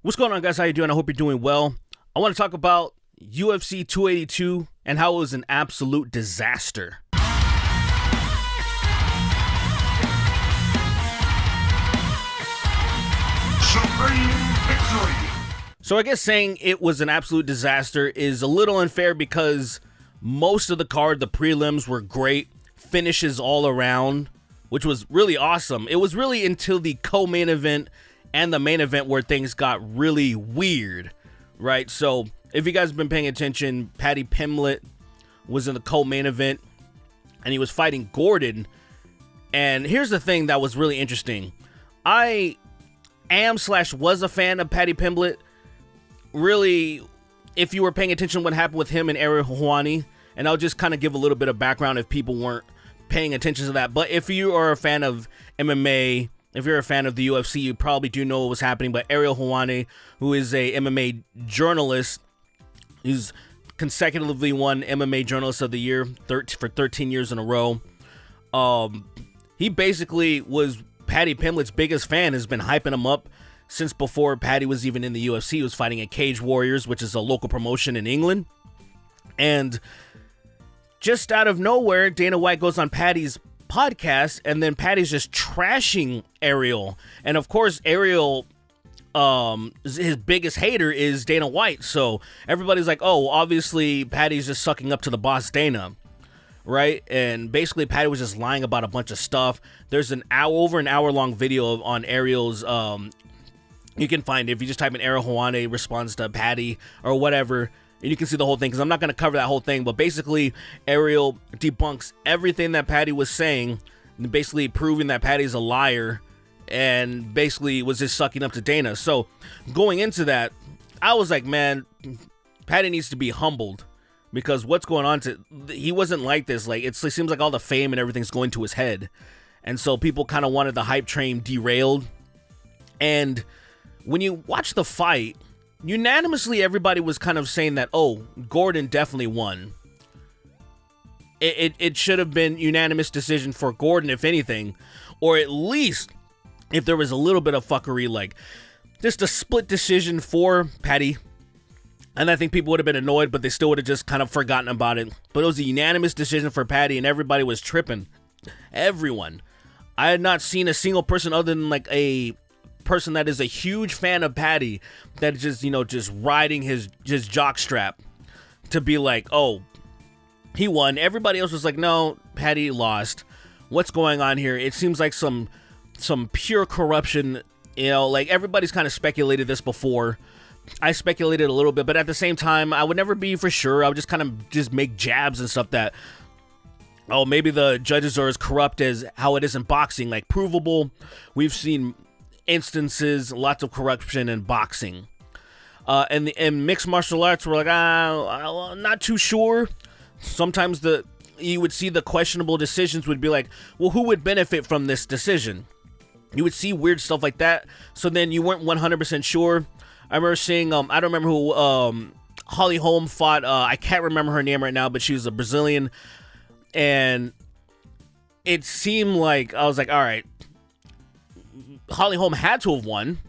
What's going on, guys? How you doing? I hope you're doing well. I want to talk about UFC 282 and how it was an absolute disaster. Supreme victory. So I guess saying it was an absolute disaster is a little unfair because most of the card, the prelims, were great. Finishes all around, which was really awesome. It was really until the co-main event and the main event where things got really weird, right? So if you guys have been paying attention, Paddy Pimblett was in the co-main event and he was fighting Gordon. And here's the thing that was really interesting. I was a fan of Paddy Pimblett. Really, if you were paying attention to what happened with him and Ariel Helwani, and I'll just kind of give a little bit of background if people weren't paying attention to that. But if you are a fan of MMA, if you're a fan of the UFC, you probably do know what was happening. But Ariel Helwani, who is a MMA journalist, he's consecutively won MMA Journalist of the Year for 13 years in a row. He basically was Paddy Pimblett's biggest fan, has been hyping him up since before Paddy was even in the UFC. He was fighting at Cage Warriors, which is a local promotion in England. And just out of nowhere, Dana White goes on Paddy's podcast, and then Paddy's just trashing Ariel. And of course, Ariel, his biggest hater is Dana White. So everybody's like, oh, obviously Paddy's just sucking up to the boss Dana, right? And basically Paddy was just lying about a bunch of stuff. There's over an hour long video on Ariel's, you can find it if you just type in Ariel Helwani responds to Paddy or whatever, and you can see the whole thing, because I'm not going to cover that whole thing. But basically, Ariel debunks everything that Paddy was saying, basically proving that Paddy's a liar, and basically was just sucking up to Dana. So going into that, I was like, man, Paddy needs to be humbled, because what's going on he wasn't like this. Like, it seems like all the fame and everything's going to his head. And so people kind of wanted the hype train derailed. And when you watch the fight, unanimously everybody was kind of saying that, oh, Gordon definitely won. It should have been unanimous decision for Gordon, if anything, or at least if there was a little bit of fuckery, like just a split decision for Paddy. And I think people would have been annoyed, but they still would have just kind of forgotten about it. But it was a unanimous decision for Paddy, and everybody was tripping. Everyone. I had not seen a single person other than like a person that is a huge fan of Paddy that is just riding his jockstrap to be like, oh, he won. Everybody else was like, no, Paddy lost. What's going on here? It seems like some pure corruption. Like everybody's kind of speculated this before. I speculated a little bit, but at the same time, I would never be for sure. I would just kind of make jabs and stuff that, oh, maybe the judges are as corrupt as how it is in boxing, like provable. We've seen instances, lots of corruption in boxing. And mixed martial arts, we're like, I'm not too sure. Sometimes you would see the questionable decisions would be like, well, who would benefit from this decision? You would see weird stuff like that. So then you weren't 100% sure. I remember seeing, I don't remember who Holly Holm fought. I can't remember her name right now, but she was a Brazilian. And it seemed like, I was like, all right, Holly Holm had to have won,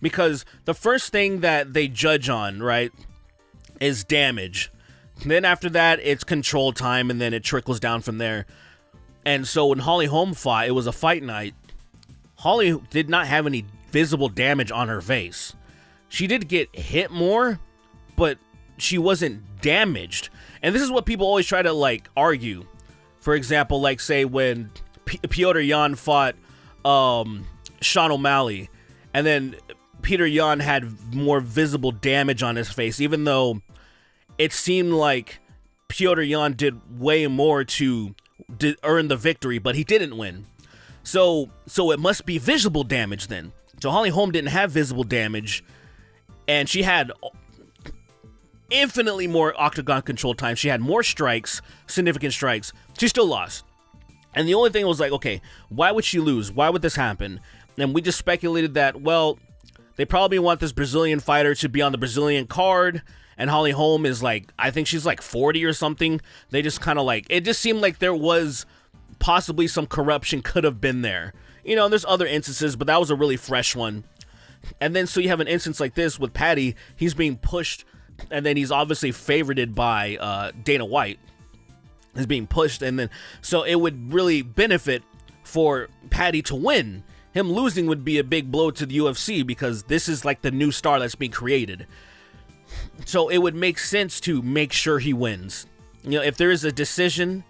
because the first thing that they judge on, right, is damage. And then after that, it's control time, and then it trickles down from there. And so when Holly Holm fought, it was a fight night. Holly did not have any visible damage on her face. She did get hit more, but she wasn't damaged. And this is what people always try to, like, argue. For example, like, say, when Petr Yan fought Sean O'Malley, and then Petr Yan had more visible damage on his face, even though it seemed like Petr Yan did way more to earn the victory, but he didn't win. So it must be visible damage then. So Holly Holm didn't have visible damage, and she had infinitely more octagon control time. She had more strikes, significant strikes. She still lost. And the only thing was like, okay, why would she lose? Why would this happen? And we just speculated that, well, they probably want this Brazilian fighter to be on the Brazilian card, and Holly Holm is like, I think she's like 40 or something. They just kind of like, it just seemed like there was possibly some corruption could have been there. There's other instances, but that was a really fresh one. And then so you have an instance like this with Paddy. He's being pushed, and then he's obviously favorited by Dana White. He's being pushed, and then so it would really benefit for Paddy to win. Him losing would be a big blow to the UFC because this is like the new star that's being created. So it would make sense to make sure he wins. You know, if there is a decision,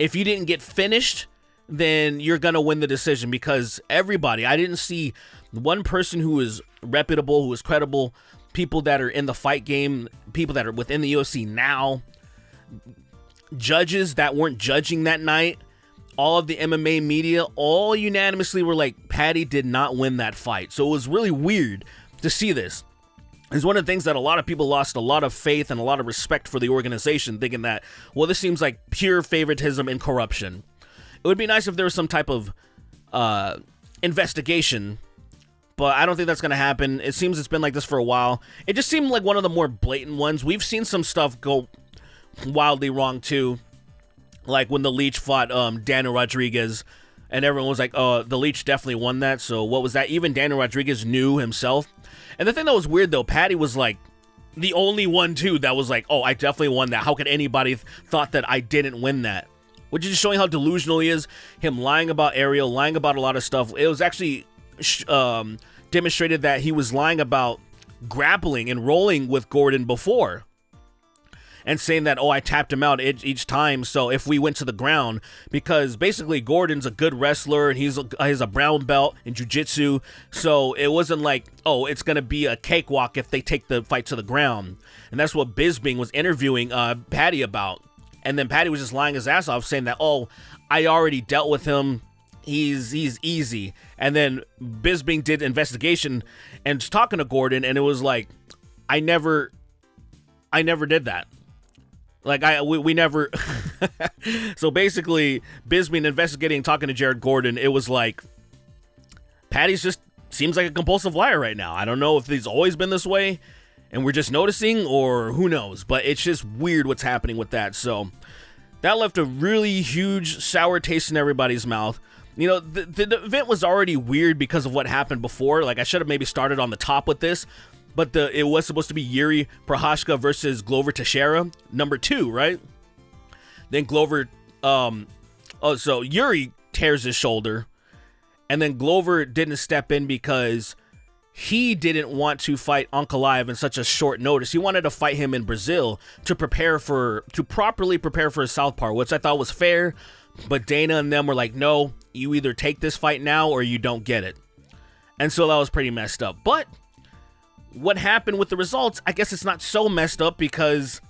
if you didn't get finished, then you're going to win the decision because everybody, I didn't see one person who is reputable, who is credible, people that are in the fight game, people that are within the UFC now, judges that weren't judging that night, all of the MMA media, all unanimously were like, Paddy did not win that fight. So it was really weird to see this. It's one of the things that a lot of people lost a lot of faith and a lot of respect for the organization, thinking that, well, this seems like pure favoritism and corruption. It would be nice if there was some type of investigation, but I don't think that's going to happen. It seems it's been like this for a while. It just seemed like one of the more blatant ones. We've seen some stuff go wildly wrong, too. Like when the Leech fought Daniel Rodriguez, and everyone was like, oh, the Leech definitely won that. So what was that? Even Daniel Rodriguez knew himself. And the thing that was weird, though, Paddy was like the only one, too, that was like, oh, I definitely won that. How could anybody thought that I didn't win that? Which is just showing how delusional he is. Him lying about Ariel, lying about a lot of stuff. It was actually demonstrated that he was lying about grappling and rolling with Gordon before. And saying that, oh, I tapped him out each time, so if we went to the ground, because basically Gordon's a good wrestler, and he's a brown belt in jiu-jitsu, so it wasn't like, oh, it's going to be a cakewalk if they take the fight to the ground. And that's what Bisping was interviewing Paddy about. And then Paddy was just lying his ass off, saying that, oh, I already dealt with him, he's easy. And then Bisping did investigation and was talking to Gordon, and it was like, I never did that. Like, we never... So basically, Bisping investigating, talking to Jared Gordon, it was like, Paddy's just seems like a compulsive liar right now. I don't know if he's always been this way, and we're just noticing, or who knows. But it's just weird what's happening with that. So that left a really huge sour taste in everybody's mouth. You know, the event was already weird because of what happened before. Like, I should have maybe started on the top with this. But it was supposed to be Yuri Prochazka versus Glover Teixeira, number 2, right? Then Glover, so Yuri tears his shoulder, and then Glover didn't step in because he didn't want to fight Ankalaev in such a short notice. He wanted to fight him in Brazil to properly prepare for a southpaw, which I thought was fair. But Dana and them were like, no, you either take this fight now or you don't get it. And so that was pretty messed up. But what happened with the results, I guess it's not so messed up because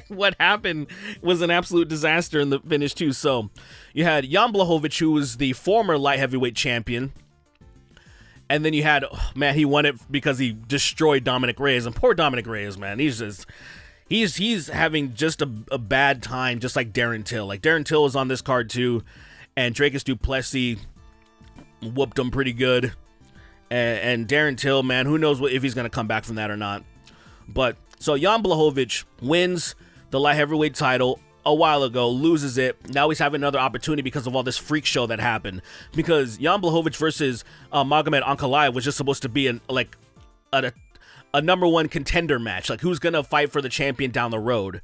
what happened was an absolute disaster in the finish too. So you had Jan Blachowicz, who was the former light heavyweight champion. And then you had, he won it because he destroyed Dominic Reyes. And poor Dominic Reyes, man, he's having just a bad time, just like Darren Till. Like, Darren Till was on this card too, and Dricus du Plessis whooped him pretty good. And Darren Till, man, who knows if he's going to come back from that or not. But, so Jan Blachowicz wins the light heavyweight title a while ago, loses it. Now he's having another opportunity because of all this freak show that happened. Because Jan Blachowicz versus Magomed Ankalaev was just supposed to be a number 1 contender match. Like, who's going to fight for the champion down the road.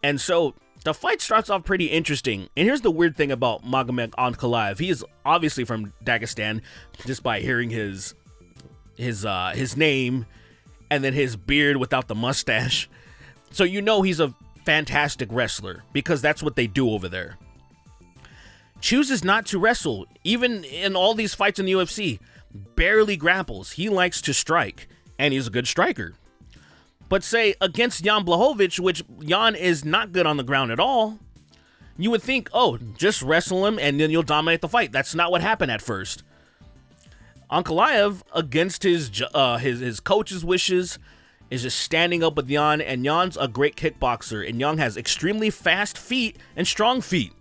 And so the fight starts off pretty interesting. And here's the weird thing about Magomed Ankalaev. He is obviously from Dagestan, just by hearing his name and then his beard without the mustache. So you know he's a fantastic wrestler because that's what they do over there. Chooses not to wrestle, even in all these fights in the UFC. Barely grapples. He likes to strike, and he's a good striker. But say against Jan Blachowicz, which Jan is not good on the ground at all, you would think, oh, just wrestle him and then you'll dominate the fight. That's not what happened at first. Ankalaev, against his coach's wishes, is just standing up with Jan, and Jan's a great kickboxer, and Jan has extremely fast feet and strong feet.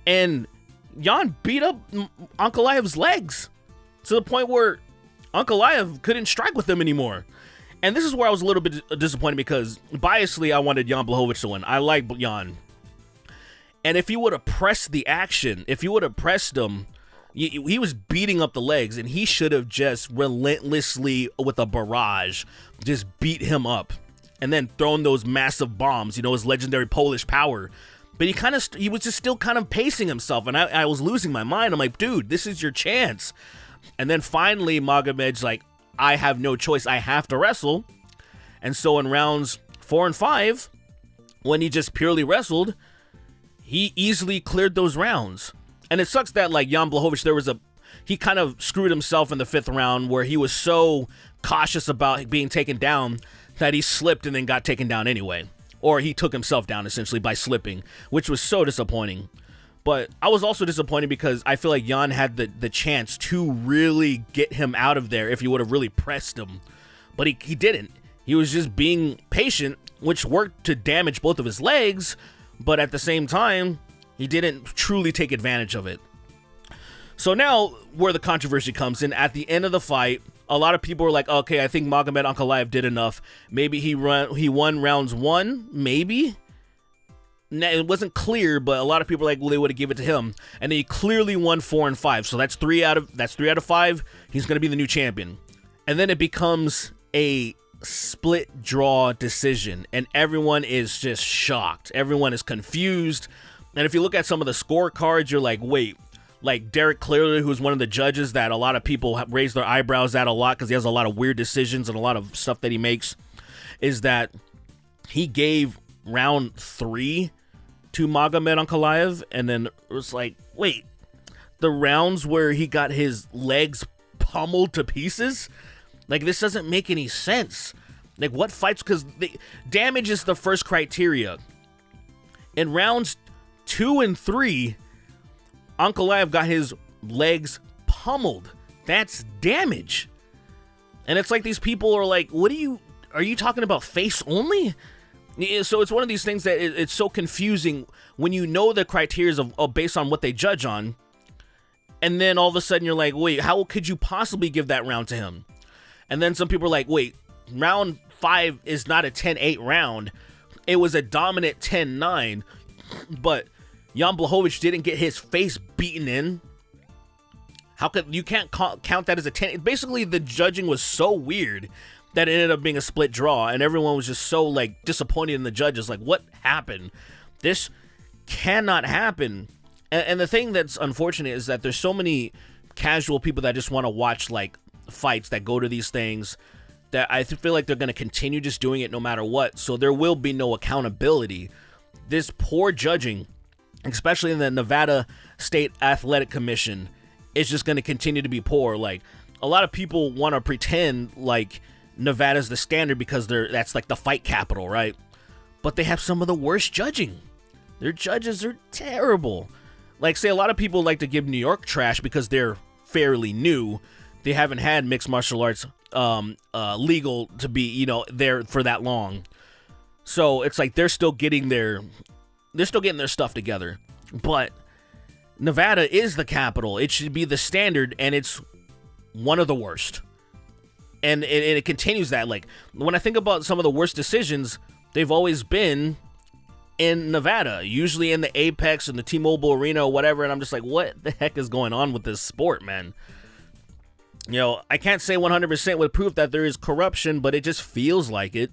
And Jan beat up Ankalaev's legs to the point where Ankalaev couldn't strike with him anymore. And this is where I was a little bit disappointed because, biasly, I wanted Jan Blachowicz to win. I like Jan. And if he would have pressed the action, if he would have pressed him, He was beating up the legs, and he should have just relentlessly, with a barrage, just beat him up. And then thrown those massive bombs, his legendary Polish power. But he was just still kind of pacing himself, and I was losing my mind. I'm like, dude, this is your chance. And then finally, Magomed's like, I have no choice. I have to wrestle. And so in rounds 4 and 5, when he just purely wrestled, he easily cleared those rounds. And it sucks that, like, Jan Blachowicz, he kind of screwed himself in the 5th round where he was so cautious about being taken down that he slipped and then got taken down anyway. Or he took himself down, essentially, by slipping, which was so disappointing. But I was also disappointed because I feel like Jan had the chance to really get him out of there if he would have really pressed him. But he didn't. He was just being patient, which worked to damage both of his legs, but at the same time, he didn't truly take advantage of it. So now, where the controversy comes in, at the end of the fight, a lot of people were like, okay, I think Magomed Ankalaev did enough. Maybe he won rounds 1, maybe? It wasn't clear, but a lot of people were like, well, they would have given it to him. And he clearly won 4 and 5, so that's 3 out of 5. He's going to be the new champion. And then it becomes a split draw decision, and everyone is just shocked. Everyone is confused. And if you look at some of the scorecards, you're like, wait, like Derek Clearly, who's one of the judges that a lot of people raise their eyebrows at a lot because he has a lot of weird decisions and a lot of stuff that he makes, is that he gave round 3 to Magomed Ankalaev, and then it was like, wait, the rounds where he got his legs pummeled to pieces? Like, this doesn't make any sense. Like, what fights? Because damage is the first criteria. In rounds 2 and 3, Ankalaev got his legs pummeled. That's damage. And it's like these people are like, are you talking about face only? So it's one of these things that it's so confusing when you know the criteria of based on what they judge on. And then all of a sudden you're like, wait, how could you possibly give that round to him? And then some people are like, wait, round 5 is not a 10-8 round. It was a dominant 10-9. But Jan Blachowicz didn't get his face beaten in. How could you can't count that as a 10? Basically, the judging was so weird that it ended up being a split draw, and everyone was just so like disappointed in the judges. Like, what happened? This cannot happen. And the thing that's unfortunate is that there's so many casual people that just want to watch like fights, that go to these things, that I feel like they're going to continue just doing it no matter what. So there will be no accountability. This poor judging, especially in the Nevada State Athletic Commission, is just going to continue to be poor. Like, a lot of people want to pretend like Nevada's the standard because that's like the fight capital, right? But they have some of the worst judging. Their judges are terrible. Like, say, a lot of people like to give New York trash because they're fairly new. They haven't had mixed martial arts legal to be, there for that long. So it's like they're still getting their stuff together. But Nevada is the capital. It should be the standard, and it's one of the worst. And it continues that. Like, when I think about some of the worst decisions, they've always been in Nevada, usually in the Apex and the T-Mobile Arena or whatever, and I'm just like, what the heck is going on with this sport, man? I can't say 100% with proof that there is corruption, but it just feels like it.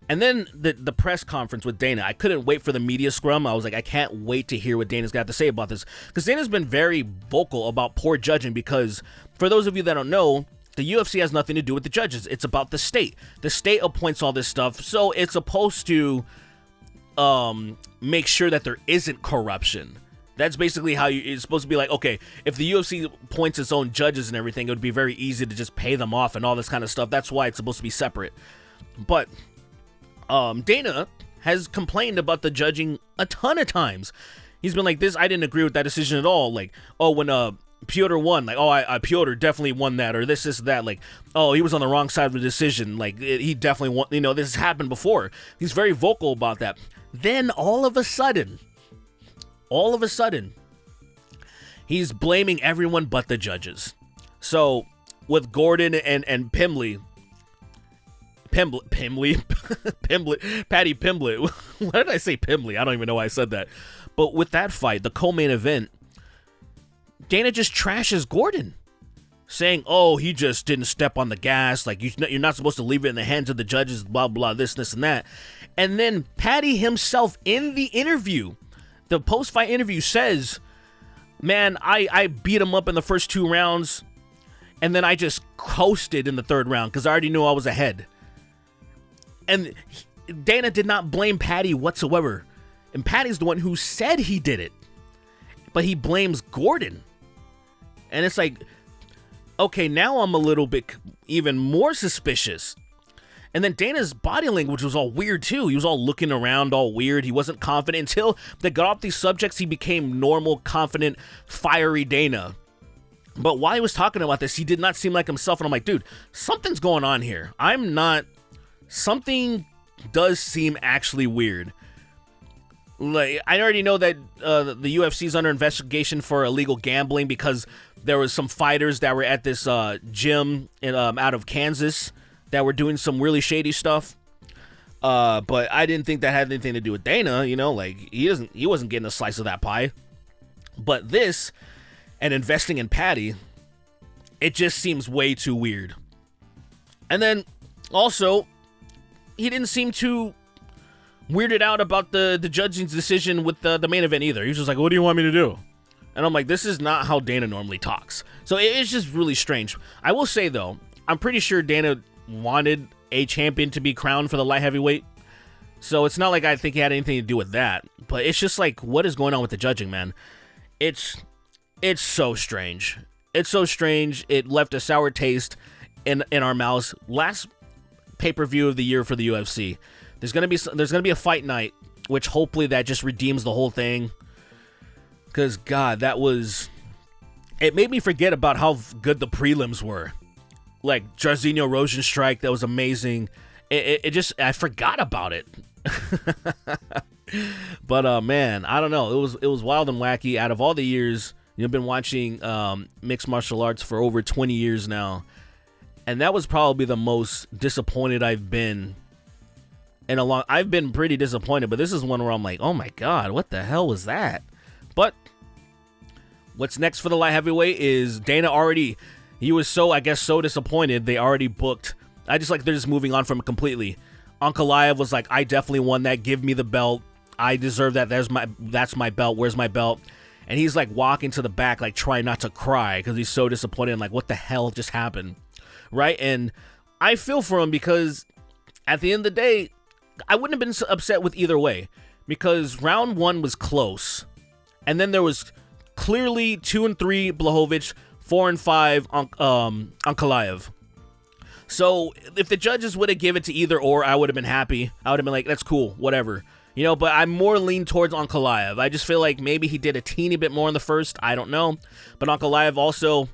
And then the press conference with Dana, I couldn't wait for the media scrum. I was like, I can't wait to hear what Dana's got to say about this, because Dana's been very vocal about poor judging, because for those of you that don't know, the UFC has nothing to do with the judges. It's about the state. The state appoints all this stuff, so it's supposed to make sure that there isn't corruption. That's basically how it's supposed to be. Like, okay, if the UFC appoints its own judges and everything, it would be very easy to just pay them off and all this kind of stuff. That's why it's supposed to be separate. But Dana has complained about the judging a ton of times. He's been like, this, I didn't agree with that decision at all. Like, oh, when Piotr won, like, oh, Piotr definitely won that, or this, that, like, oh, he was on the wrong side of the decision, like, he definitely won, this has happened before. He's very vocal about that. Then all of a sudden, he's blaming everyone but the judges. So with Gordon and Paddy Pimblett. Why did I say Pimblett? I don't even know why I said that. But with that fight, the co-main event, Dana just trashes Gordon, saying, oh, he just didn't step on the gas. Like, you're not supposed to leave it in the hands of the judges, blah, blah, this, and that. And then Paddy himself in the interview, the post-fight interview, says, man, I beat him up in the first 2 rounds, and then I just coasted in the 3rd round because I already knew I was ahead. And Dana did not blame Paddy whatsoever. And Paddy's the one who said he did it. But he blames Gordon. And it's like, okay, now I'm a little bit even more suspicious. And then Dana's body language was all weird too. He was all looking around all weird. He wasn't confident until they got off these subjects. He became normal, confident, fiery Dana. But while he was talking about this, he did not seem like himself. And I'm like, dude, something's going on here. Something does seem actually weird. Like, I already know that the UFC is under investigation for illegal gambling because there was some fighters that were at this gym out of Kansas that were doing some really shady stuff. But I didn't think that had anything to do with Dana. You know, like he wasn't getting a slice of that pie. But this and investing in Paddy, it just seems way too weird. And then also, he didn't seem too weirded out about the judging's decision with the main event either. He was just like, what do you want me to do? And I'm like, this is not how Dana normally talks. So it's just really strange. I will say, though, I'm pretty sure Dana wanted a champion to be crowned for the light heavyweight. So it's not like I think he had anything to do with that. But it's just like, what is going on with the judging, man? It's so strange. It's so strange. It left a sour taste in our mouths. Last pay-per-view of the year for the UFC. There's gonna be a fight night, which hopefully that just redeems the whole thing. Cause God, it made me forget about how good the prelims were. Like Jairzinho Rosenstrike, that was amazing. I forgot about it. But man, I don't know. It was wild and wacky. Out of all the years, I've been watching mixed martial arts for over 20 years now. And that was probably the most disappointed I've been in a long. I've been pretty disappointed, but this is one where I'm like, oh my God, what the hell was that? But what's next for the light heavyweight is Dana he was so disappointed they already booked. They're just moving on from it completely. Ankalaev was like, I definitely won that. Give me the belt. I deserve that. That's my belt. Where's my belt? And he's like walking to the back, like trying not to cry because he's so disappointed. And like, what the hell just happened? Right? And I feel for him because at the end of the day, I wouldn't have been upset with either way because round 1 was close. And then there was clearly 2 and 3 Blachowicz, 4 and 5 Ankalaev. So if the judges would have given it to either or, I would have been happy. I would have been like, that's cool, whatever. You know, but I'm more lean towards Ankalaev. I just feel like maybe he did a teeny bit more in the first. I don't know. But Ankalaev also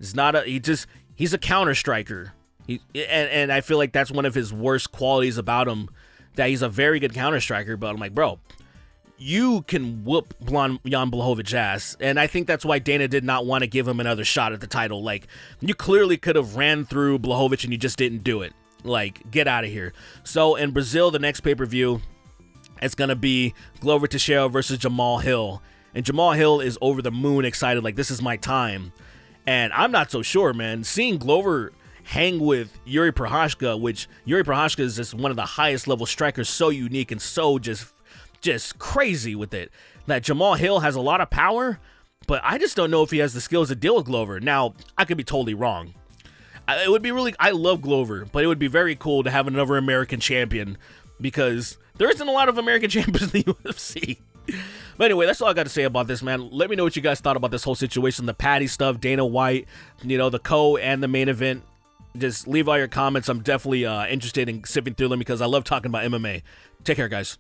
is he's a counter striker. And I feel like that's one of his worst qualities about him, that he's a very good counter striker. But I'm like, bro, you can whoop Jan Blachowicz ass. And I think that's why Dana did not want to give him another shot at the title. Like, you clearly could have ran through Blachowicz and you just didn't do it. Like, get out of here. So in Brazil, the next pay-per-view, it's going to be Glover Teixeira versus Jamal Hill. And Jamal Hill is over the moon excited, like, this is my time. And I'm not so sure, man. Seeing Glover hang with Yuri Prochazka, which Yuri Prochazka is just one of the highest level strikers, so unique and so just crazy with it. That Jamal Hill has a lot of power, but I just don't know if he has the skills to deal with Glover. Now, I could be totally wrong. It would be I love Glover, but it would be very cool to have another American champion because there isn't a lot of American champions in the UFC. But anyway, that's all I got to say about this, man. Let me know what you guys thought about this whole situation, the Paddy stuff, Dana White, the co and the main event. Just leave all your comments. I'm definitely interested in sifting through them because I love talking about MMA. Take care, guys.